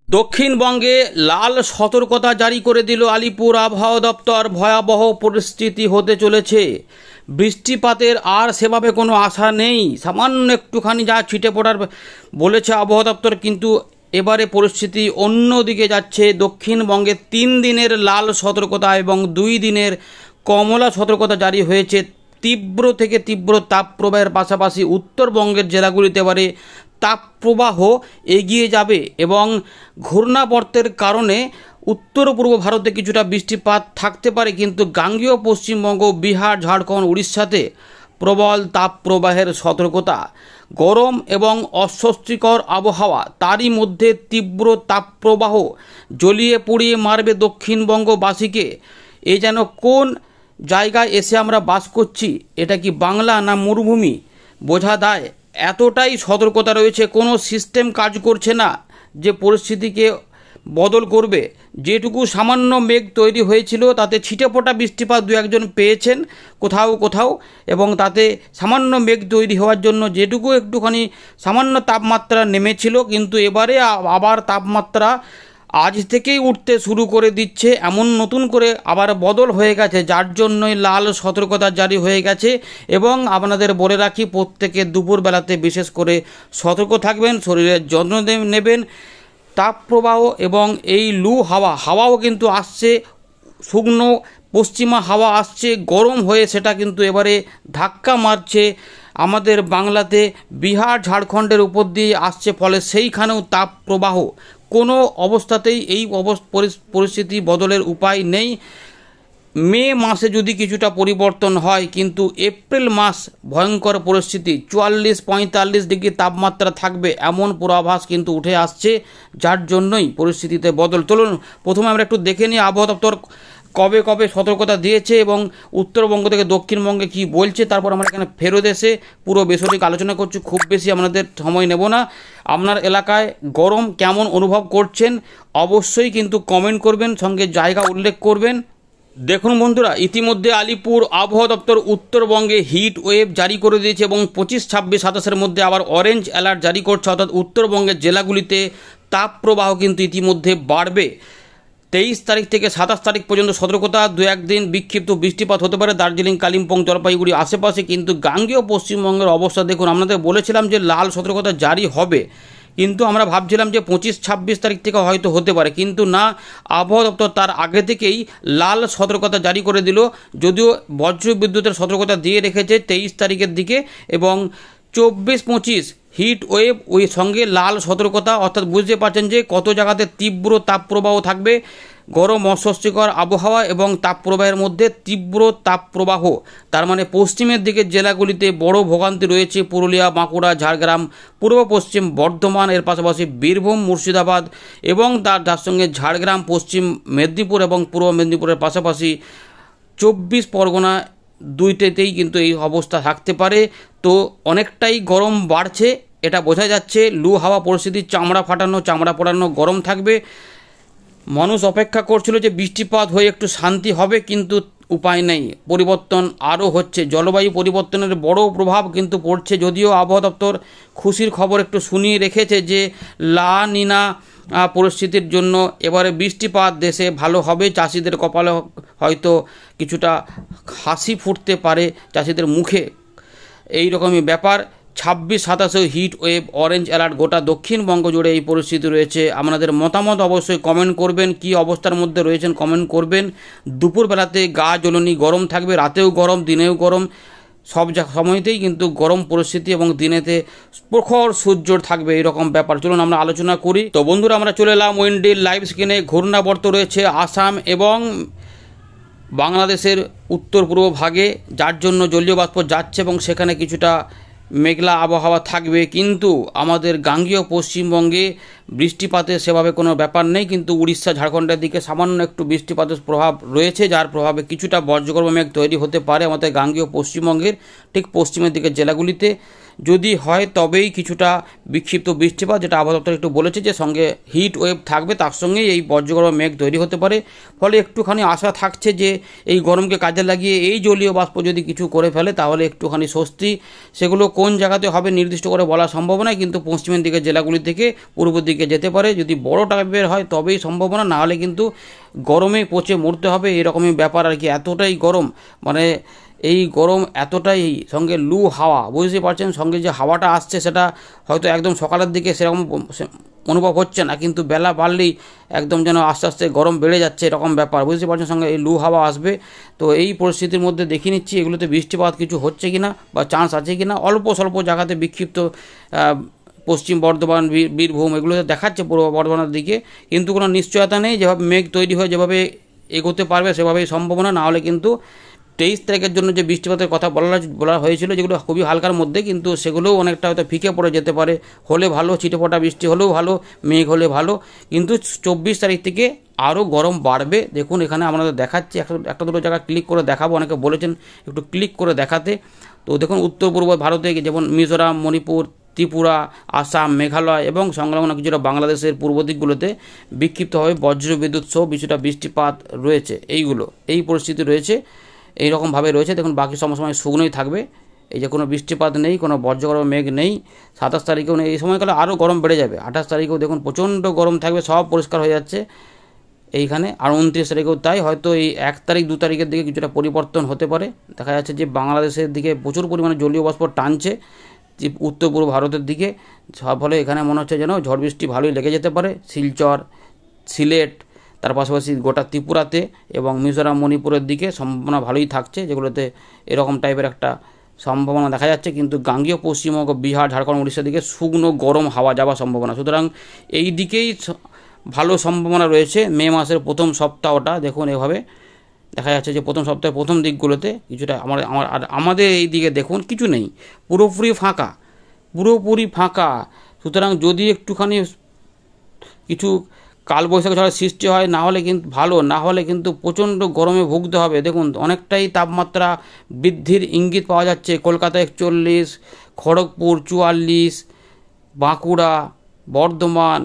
দক্ষিণবঙ্গে লাল সতর্কতা জারি করে দিল আলিপুর আবহাওয়া দপ্তর। ভয়াবহ পরিস্থিতি হতে চলেছে। বৃষ্টিপাতের আর সেভাবে কোনো আশা নেই, সামান্য একটুখানি যা ছিটে পড়ার বলেছে আবহাওয়া দপ্তর, কিন্তু এবারে পরিস্থিতি অন্যদিকে যাচ্ছে। দক্ষিণবঙ্গে 3 দিনের লাল সতর্কতা এবং 2 দিনের কমলা সতর্কতা জারি হয়েছে। তীব্র থেকে তীব্র তাপপ্রবাহের পাশাপাশি উত্তরবঙ্গের জেলাগুলিতে এবারে তাপপ্রবাহ এগিয়ে যাবে এবং ঘূর্ণাবর্তের কারণে উত্তর পূর্ব ভারতে কিছুটা বৃষ্টিপাত থাকতে পারে, কিন্তু গাঙ্গেয় পশ্চিমবঙ্গ, বিহার, ঝাড়খণ্ড, উড়িষ্যাতে প্রবল তাপপ্রবাহের সতর্কতা। গরম এবং অস্বস্তিকর আবহাওয়া, তারই মধ্যে তীব্র তাপপ্রবাহ জ্বলিয়ে পুড়িয়ে মারবে দক্ষিণবঙ্গবাসীকে। এ যেন কোন জায়গায় এসে আমরা বাস করছি, এটা কি বাংলা না মরুভূমি বোঝা দায়। এতটাই সতর্কতা রয়েছে, কোনো সিস্টেম কাজ করছে না যে পরিস্থিতিকে বদল করবে। যেটুকু সামান্য মেঘ তৈরি হয়েছিল তাতে ছিটেফোঁটা বৃষ্টিপাত 2-1 পেয়েছেন কোথাও কোথাও, এবং তাতে সামান্য মেঘ তৈরি হওয়ার জন্য যেটুকু একটুখানি সামান্য তাপমাত্রা নেমেছিল, কিন্তু এবারে আবার তাপমাত্রা আজ থেকেই উঠতে শুরু করে দিচ্ছে। এমন নতুন করে আবার বদল হয়ে গেছে, যার জন্যই লাল সতর্কতা জারি হয়ে গেছে। এবং আপনাদের বলে রাখি, প্রত্যেকে দুপুরবেলাতে বিশেষ করে সতর্ক থাকবেন, শরীরের যত্ন নেবেন। তাপপ্রবাহ এবং এই লু হাওয়াও কিন্তু আসছে, শুকনো পশ্চিমা হাওয়া আসছে গরম হয়ে, সেটা কিন্তু এবারে ধাক্কা মারছে আমাদের বাংলাতে। বিহার, ঝাড়খণ্ডের উপর দিয়ে আসছে, ফলে সেইখানেও তাপপ্রবাহ। কোনো অবস্থাতেই এই পরিস্থিতি বদলের উপায় নেই। মে মাসে যদি কিছুটা পরিবর্তন হয়, কিন্তু এপ্রিল মাস ভয়ঙ্কর পরিস্থিতি, 44-45 ডিগ্রি তাপমাত্রা থাকবে এমন পূর্বাভাস কিন্তু উঠে আসছে, যার জন্যই পরিস্থিতিতে বদল। চলুন প্রথমে আমরা একটু দেখে নিই আবহাওয়া দপ্তর কবে কবে সতর্কতা দিয়েছে এবং উত্তরবঙ্গ থেকে দক্ষিণবঙ্গে কি বলছে। তারপর আমরা এখানে ফেরত এসে পুরো বেসরকারি আলোচনা করছি। খুব বেশি আপনাদের সময় নেব না। আপনার এলাকায় গরম কেমন অনুভব করছেন অবশ্যই কিন্তু কমেন্ট করবেন, সঙ্গে জায়গা উল্লেখ করবেন। দেখুন বন্ধুরা, ইতিমধ্যে আলিপুর আবহাওয়া দপ্তর উত্তরবঙ্গে হিট ওয়েভ জারি করে দিয়েছে এবং 25, 26, 27-এর মধ্যে আবার অরেঞ্জ অ্যালার্ট জারি করছে, অর্থাৎ উত্তরবঙ্গের জেলাগুলিতে তাপপ্রবাহ কিন্তু ইতিমধ্যে বাড়বে। 23 তারিখ থেকে 27 তারিখ পর্যন্ত সতর্কতা। 2-1 দিন বিক্ষিপ্ত বৃষ্টিপাত হতে পারে দার্জিলিং, কালিম্পং, জলপাইগুড়ি আশেপাশে। কিন্তু গাঙ্গেয় পশ্চিমবঙ্গের অবস্থা দেখুন, আপনাদের বলেছিলাম যে লাল সতর্কতা জারি হবে, কিন্তু আমরা ভাবছিলাম যে 25, 26 তারিখ থেকে হয়তো হতে পারে, কিন্তু না, আবহাওয়া দপ্তর তার আগে থেকেই লাল সতর্কতা জারি করে দিল। যদিও বজ্রবিদ্যুতের সতর্কতা দিয়ে রেখেছে 23 তারিখের দিকে, এবং 24-25 হিট ওয়েভ ওই সঙ্গে লাল সতর্কতা, অর্থাৎ বুঝতে পারছেন যে কত জায়গাতে তীব্র তাপপ্রবাহ থাকবে। গরম অস্বস্তিকর আবহাওয়া এবং তাপপ্রবাহের মধ্যে তীব্র তাপপ্রবাহ, তার মানে পশ্চিমের দিকের জেলাগুলিতে বড় ভোগান্তি রয়েছে। পুরুলিয়া, বাঁকুড়া, ঝাড়গ্রাম, পূর্ব পশ্চিম বর্ধমান, এর পাশাপাশি বীরভূম, মুর্শিদাবাদ এবং তার সঙ্গে ঝাড়গ্রাম, পশ্চিম মেদিনীপুর এবং পূর্ব মেদিনীপুরের পাশাপাশি 24 পরগনা, দুইটাতেই কিন্তু এই অবস্থা থাকতে পারে। তো অনেকটাই গরম বাড়ছে, এটা বোঝা যাচ্ছে। লু হাওয়া পরিস্থিতি, চামড়া পোড়ানো গরম থাকবে। মানুষ অপেক্ষা করছিল যে বৃষ্টিপাত হয়ে একটু শান্তি হবে, কিন্তু উপায় নেই, পরিবর্তন আরও হচ্ছে। জলবায়ু পরিবর্তনের বড় প্রভাব কিন্তু পড়ছে। যদিও আবহাওয়া দপ্তর খুশির খবর একটু শুনিয়ে রেখেছে যে লা নিনা পরিস্থিতির জন্য এবারে বৃষ্টিপাত দেশে ভালো হবে। চাষিদের কপালে হয়তো কিছুটা হাসি ফুটতে পারে, চাষিদের মুখে, এই রকমই ব্যাপার। 26-27 হিট ওয়েভ, অরেঞ্জ অ্যালার্ট, গোটা দক্ষিণবঙ্গ জুড়ে এই পরিস্থিতি রয়েছে। আপনাদের মতামত অবশ্যই কমেন্ট করবেন, কি অবস্থার মধ্যে রয়েছেন কমেন্ট করবেন। দুপুরবেলাতে গা জ্বলনি গরম থাকবে, রাতেও গরম, দিনেও গরম, সব সময়তেই কিন্তু গরম পরিস্থিতি, এবং দিনেতে প্রখর সূর্য থাকবে, এরকম ব্যাপার। চলুন আমরা আলোচনা করি। তো বন্ধুরা, আমরা চলে এলাম উইন্ডির লাইভ স্ক্রিনে। ঘূর্ণাবর্ত রয়েছে আসাম এবং বাংলাদেশের উত্তর পূর্ব ভাগে, যার জন্য জলীয় বাষ্প যাচ্ছে এবং সেখানে কিছুটা মেঘলা আবহাওয়া থাকবে। কিন্তু আমাদের গাঙ্গেয় পশ্চিমবঙ্গে বৃষ্টিপাতের সেভাবে কোনো ব্যাপার নেই, কিন্তু উড়িষ্যা, ঝাড়খণ্ডের দিকে সামান্য একটু বৃষ্টিপাতের প্রভাব রয়েছে, যার প্রভাবে কিছুটা বজ্রগর্ভ মেঘ তৈরি হতে পারে আমাদের গাঙ্গেয় পশ্চিমবঙ্গের ঠিক পশ্চিমের দিকের জেলাগুলিতে। যদি হয় তবেই কিছুটা বিক্ষিপ্ত বৃষ্টিপাত, যেটা আবহাওয়া দপ্তর একটু বলেছে যে সঙ্গে হিট ওয়েভ থাকবে, তার সঙ্গেই এই বজ্রগর্ভ মেঘ তৈরি হতে পারে। ফলে একটুখানি আশা থাকছে যে এই গরমকে কাজে লাগিয়ে এই জলীয় বাষ্প যদি কিছু করে ফেলে তাহলে একটুখানি স্বস্তি। সেগুলো কোন জায়গাতে হবে নির্দিষ্ট করে বলা সম্ভব নয়, কিন্তু পশ্চিমের দিকে জেলাগুলি থেকে পূর্বের দিকে যেতে পারে। যদি বড় টাইপের হয় তবেই সম্ভাবনা, না হলে কিন্তু গরমে পচে মরতে হবে, এরকমই ব্যাপার আর কি। এতটাই গরম, মানে এই গরম এতটাই, সঙ্গে লু হাওয়া, বুঝতে পারছেন, সঙ্গে যে হাওয়াটা আসছে সেটা হয়তো একদম সকালের দিকে সেরকম অনুভব হচ্ছে না, কিন্তু বেলা বাড়লেই একদম যেন আস্তে আস্তে গরম বেড়ে যাচ্ছে এরকম ব্যাপার, বুঝতে পারছেন। সঙ্গে এই লু হাওয়া আসবে। তো এই পরিস্থিতির মধ্যে দেখিয়ে নিচ্ছি এগুলোতে বৃষ্টিপাত কিছু হচ্ছে কিনা বা চান্স আছে কিনা। অল্প স্বল্প জায়গাতে বিক্ষিপ্ত পশ্চিম বর্ধমান, বীরভূম এগুলোতে দেখাচ্ছে পূর্ব বর্ধমানের দিকে, কিন্তু কোনো নিশ্চয়তা নেই। যেভাবে মেঘ তৈরি হয়ে যেভাবে এগোতে পারবে সেভাবেই সম্ভাবনা, না হলে কিন্তু 23 তারিখের জন্য যে বৃষ্টিপাতের কথা বলা হয়েছিল, যেগুলো খুবই হালকার মধ্যে, কিন্তু সেগুলোও অনেকটা হয়তো ফিকে পড়ে যেতে পারে। হলে ভালো, ছিটেফোঁটা বৃষ্টি হলেও ভালো, মেঘ হলে ভালো, কিন্তু 24 তারিখ থেকে আরও গরম বাড়বে। দেখুন এখানে আপনাদের দেখাচ্ছি, একটা দুটো জায়গা ক্লিক করে দেখাবো, অনেকে বলেছেন একটু ক্লিক করে দেখাতে। তো দেখুন উত্তর পূর্ব ভারতে যেমন মিজোরাম, মণিপুর, ত্রিপুরা, আসাম, মেঘালয় এবং সংলগ্ন কিছুটা বাংলাদেশের পূর্ব দিকগুলোতে বিক্ষিপ্তভাবে বজ্র বিদ্যুৎ সহ কিছুটা বৃষ্টিপাত রয়েছে। এই পরিস্থিতি রয়েছে, এইরকমভাবে রয়েছে। দেখুন বাকি সময় শুকনোই থাকবে, এই যে কোনো বৃষ্টিপাত নেই, কোনো বজ্রগর্ভ মেঘ নেই। 27 তারিখেও নেই, এই সময়কালে আরও গরম বেড়ে যাবে। 28 তারিখেও দেখুন প্রচণ্ড গরম থাকবে, সব পরিষ্কার হয়ে যাচ্ছে এইখানে। আর 29 তারিখেও তাই। হয়তো এই 1 তারিখ 2 তারিখের দিকে কিছুটা পরিবর্তন হতে পারে। দেখা যাচ্ছে যে বাংলাদেশের দিকে প্রচুর পরিমাণে জলীয় বাষ্প টানছে উত্তর পূর্ব ভারতের দিকে, ফলে এখানে মনে হচ্ছে যেন ঝড় বৃষ্টি ভালোই লেগে যেতে পারে। শিলচর, সিলেট, তার পাশাপাশি গোটা ত্রিপুরাতে এবং মিজোরাম, মণিপুরের দিকে সম্ভাবনা ভালোই থাকছে, যেগুলোতে এরকম টাইপের একটা সম্ভাবনা দেখা যাচ্ছে। কিন্তু গাঙ্গেয় পশ্চিমবঙ্গ, বিহার, ঝাড়খণ্ড, উড়িষ্যার দিকে শুকনো গরম হাওয়া যাওয়ার সম্ভাবনা। সুতরাং এই দিকেই ভালো সম্ভাবনা রয়েছে। মে মাসের প্রথম সপ্তাহটা দেখুন এভাবে দেখা যাচ্ছে যে প্রথম সপ্তাহের প্রথম দিকগুলোতে কিছুটা আমাদের এই দিকে দেখুন কিছু নেই, পুরোপুরি ফাঁকা। সুতরাং যদি একটুখানি কিছু কালবৈশাখী ঝড়ের সৃষ্টি হয়, না হলে কিন্তু ভালো, না হলে কিন্তু প্রচণ্ড গরমে ভুগতে হবে। দেখুন অনেকটাই তাপমাত্রা বৃদ্ধির ইঙ্গিত পাওয়া যাচ্ছে। কলকাতা 41, খড়গপুর 44, বাঁকুড়া, বর্ধমান,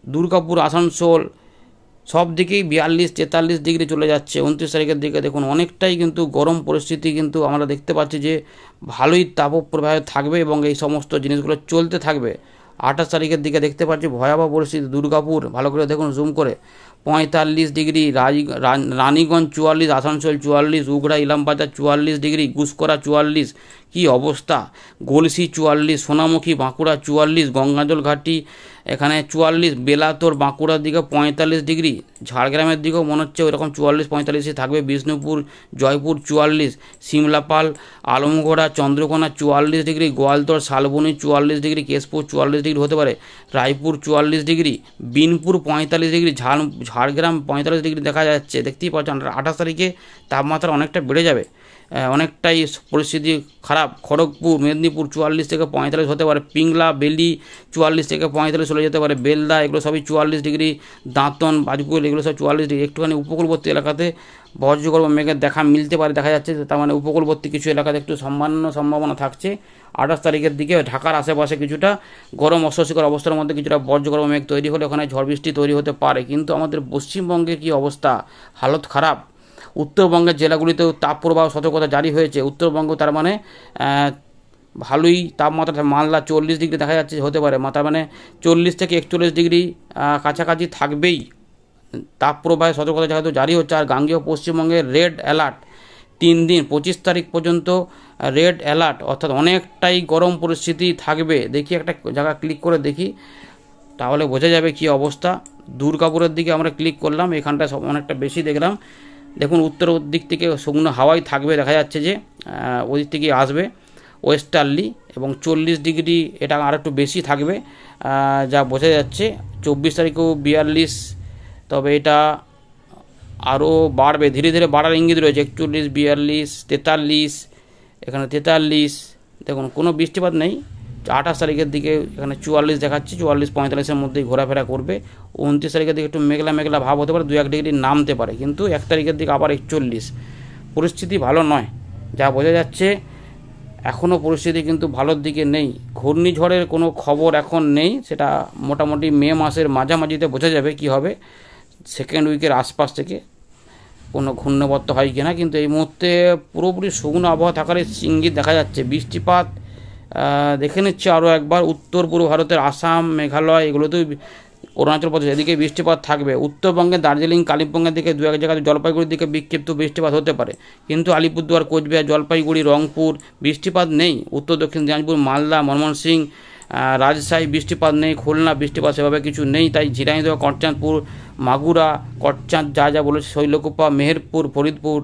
দুর্গাপুর, আসানসোল সব দিকেই 42-43 ডিগ্রি চলে যাচ্ছে। 29 তারিখের দিকে দেখুন অনেকটাই কিন্তু গরম পরিস্থিতি কিন্তু আমরা দেখতে পাচ্ছি যে ভালোই তাপপ্রবাহ থাকবে এবং এই সমস্ত জিনিসগুলো চলতে থাকবে। 28 তারিখের দিকে দেখতে পাচ্ছি ভয়াবহ পরিস্থিতি। দুর্গাপুর ভালো করে দেখুন জুম করে 45 ডিগ্রি, রানীগঞ্জ 44, আসানসোল 44, উগড়া, ইলামবাজার 44 ডিগ্রি, গুসকরা 44, কি অবস্থা, গলসি 44, সোনামুখী, বাঁকুড়া 44, গঙ্গাজল ঘাটি এখানে 44, বেলাতোর বাঁকুড়ার দিকে 45 ডিগ্রি, ঝাড়গ্রামের দিকেও মনে হচ্ছে ওইরকম 44-45 থাকবে, Bishnupur, Joypur 44, Simlapal, Alamgora, Chandrakona 44 degree, Goaltore, Salboni 44 degree, Keshpur 44 degree হতে পারে, Raipur 44 degree, Binpur 45 degree, Jhargram 45 degree দেখা যাচ্ছে। দেখতেই পাচ্ছেন 28 তারিখে তাপমাত্রা অনেকটা বেড়ে যাবে, অনেকটাই পরিস্থিতি খারাপ। খড়গপুর, মেদিনীপুর 44 থেকে 45 হতে পারে, পিংলা, বেলি 44 থেকে 45 চলে যেতে পারে, বেলদা এগুলো সবই 44 ডিগ্রি, দাঁতন, বাজপুর এগুলো সব 44 ডিগ্রি। একটুখানি উপকূলবর্তী এলাকাতে বজ্রগর্ভ মেঘের দেখা মিলতে পারে, দেখা যাচ্ছে। তার মানে উপকূলবর্তী কিছু এলাকাতে একটু সম্ভাবনা থাকছে। 28 তারিখের দিকে ঢাকার আশেপাশে কিছুটা গরম অস্বস্তিকর অবস্থার মধ্যে কিছুটা বজ্রগর্ভ মেঘ তৈরি হলে ওখানে ঝড় বৃষ্টি তৈরি হতে পারে। কিন্তু আমাদের পশ্চিমবঙ্গের কী অবস্থা, হালত খারাপ। উত্তরবঙ্গের জেলাগুলিতেও তাপপ্রবাহ সতর্কতা জারি হয়েছে। উত্তরবঙ্গ তার মানে ভালোই তাপমাত্রা, মালদা 40 ডিগ্রি দেখা যাচ্ছে হতে পারে, তার মানে 40 থেকে 41 ডিগ্রি কাছাকাছি থাকবেই। তাপপ্রবাহের সতর্কতা যেহেতু জারি হচ্ছে। আর গাঙ্গেয় পশ্চিমবঙ্গে রেড অ্যালার্ট 3 দিন, 25 তারিখ পর্যন্ত রেড অ্যালার্ট, অর্থাৎ অনেকটাই গরম পরিস্থিতি থাকবে। দেখি একটা জায়গা ক্লিক করে দেখি, তাহলে বোঝা যাবে কি অবস্থা। দুর্গাপুরের দিকে আমরা ক্লিক করলাম, এখানটা অনেকটা বেশি দেখলাম। দেখুন উত্তর দিক থেকে শুকনো হাওয়াই থাকবে, দেখা যাচ্ছে যে ওই দিক থেকে আসবে ওয়েস্টার্লি, এবং 40 ডিগ্রি এটা আর একটু বেশি থাকবে যা বোঝা যাচ্ছে। 24 তারিখেও 42, তবে এটা আরও বাড়বে, ধীরে ধীরে বাড়ার ইঙ্গিত রয়েছে। 41, 42, 43, এখানে 43, দেখুন কোনো বৃষ্টিপাত নেই। 28 তারিখের দিকে এখানে 44 দেখাচ্ছে, 44-45-এর মধ্যেই ঘোরাফেরা করবে। 29 তারিখের দিকে একটু মেঘলা ভাব হতে পারে, 2-1 ডিগ্রি নামতে পারে, কিন্তু 1 তারিখের দিকে আবার 41। পরিস্থিতি ভালো নয়, যা বোঝা যাচ্ছে। এখনও পরিস্থিতি কিন্তু ভালোর দিকে নেই। ঘূর্ণিঝড়ের কোনো খবর এখন নেই, সেটা মোটামুটি মে মাসের মাঝামাঝিতে বোঝা যাবে কি হবে, সেকেন্ড উইকের আশপাশ থেকে কোনো ঘূর্ণাবর্ত হয় কিনা। কিন্তু এই মুহূর্তে পুরোপুরি শুকনো আবহাওয়া থাকার ইঙ্গিত দেখা যাচ্ছে। বৃষ্টিপাত দেখে নিচ্ছে আরও একবার, উত্তর পূর্ব ভারতের আসাম, মেঘালয়, এগুলোতেও অরুণাচল প্রদেশ এদিকে বৃষ্টিপাত থাকবে। উত্তরবঙ্গে দার্জিলিং, কালিম্পংয়ের দিকে দু এক জায়গায়, জলপাইগুড়ির দিকে বিক্ষিপ্ত বৃষ্টিপাত হতে পারে, কিন্তু আলিপুরদুয়ার, কোচবিহার, জলপাইগুড়ি, রংপুর বৃষ্টিপাত নেই। উত্তর দক্ষিণ দিনাজপুর, মালদা, ময়মনসিংহ, রাজশাহী বৃষ্টিপাত নেই। খুলনা বৃষ্টিপাত সেভাবে কিছু নেই। তাই ঝিনাইদহ, করচাঁদপুর, মাগুরা, করচাঁদ যা বলেছে, শৈলকুপা, মেহেরপুর, ফরিদপুর,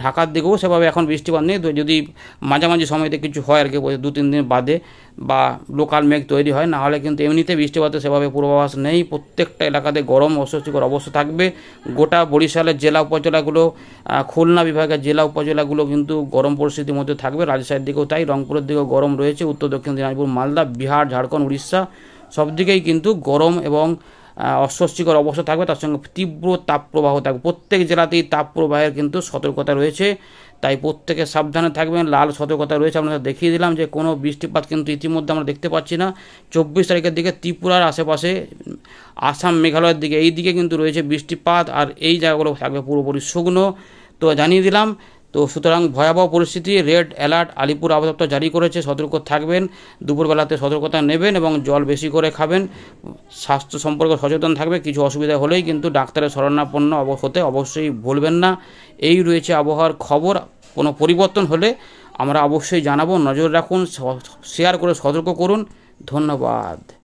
ঢাকার দিকেও সেভাবে এখন বৃষ্টিপাত নেই। যদি মাঝামাঝি সময়তে কিছু হয় আর কি, 2-3 দিন বাদে বা লোকাল মেঘ তৈরি হয়, না হলে কিন্তু এমনিতে বৃষ্টিপাতের সেভাবে পূর্বাভাস নেই। প্রত্যেকটা এলাকাতে গরম অস্বস্তিকর অবস্থা থাকবে। গোটা বরিশালের জেলা উপজেলাগুলো, খুলনা বিভাগের জেলা উপজেলাগুলো কিন্তু গরম পরিস্থিতির মধ্যে থাকবে। রাজশাহীর দিকেও তাই, রংপুরের দিকেও গরম রয়েছে। উত্তর দক্ষিণ দিনাজপুর, মালদা, বিহার, ঝাড়খণ্ড, উড়িষ্যা সব দিকেই কিন্তু গরম এবং অস্বস্তিকর অবস্থা থাকবে। তার সঙ্গে তীব্র তাপপ্রবাহ থাকবে। প্রত্যেক জেলাতেই তাপপ্রবাহের কিন্তু সতর্কতা রয়েছে, তাই প্রত্যেকে সাবধানে থাকবেন। লাল সতর্কতা রয়েছে, আপনাদের দেখিয়ে দিলাম যে কোনো বৃষ্টিপাত কিন্তু ইতিমধ্যে আমরা দেখতে পাচ্ছি না। 24 তারিখের দিকে ত্রিপুরার আশেপাশে, আসাম, মেঘালয়ের দিকে, এই দিকে কিন্তু রয়েছে বৃষ্টিপাত, আর এই জায়গাগুলো থাকবে পুরোপুরি শুকনো। তো জানিয়ে দিলাম। তো সুতরাং ভয়াবহ পরিস্থিতি, রেড অ্যালার্ট আলিপুর আবহাওয়া দপ্তর জারি করেছে, সতর্ক থাকবেন। দুপুরবেলাতে সতর্কতা নেবেন এবং জল বেশি করে খাবেন। স্বাস্থ্য সম্পর্কে সচেতন থাকবে। কিছু অসুবিধা হলেই কিন্তু ডাক্তারের শরণাপন্ন হতে অবশ্যই ভুলবেন না। এই রয়েছে আবহাওয়ার খবর। কোনো পরিবর্তন হলে আমরা অবশ্যই জানাবো। নজর রাখুন, শেয়ার করে সতর্ক করুন। ধন্যবাদ।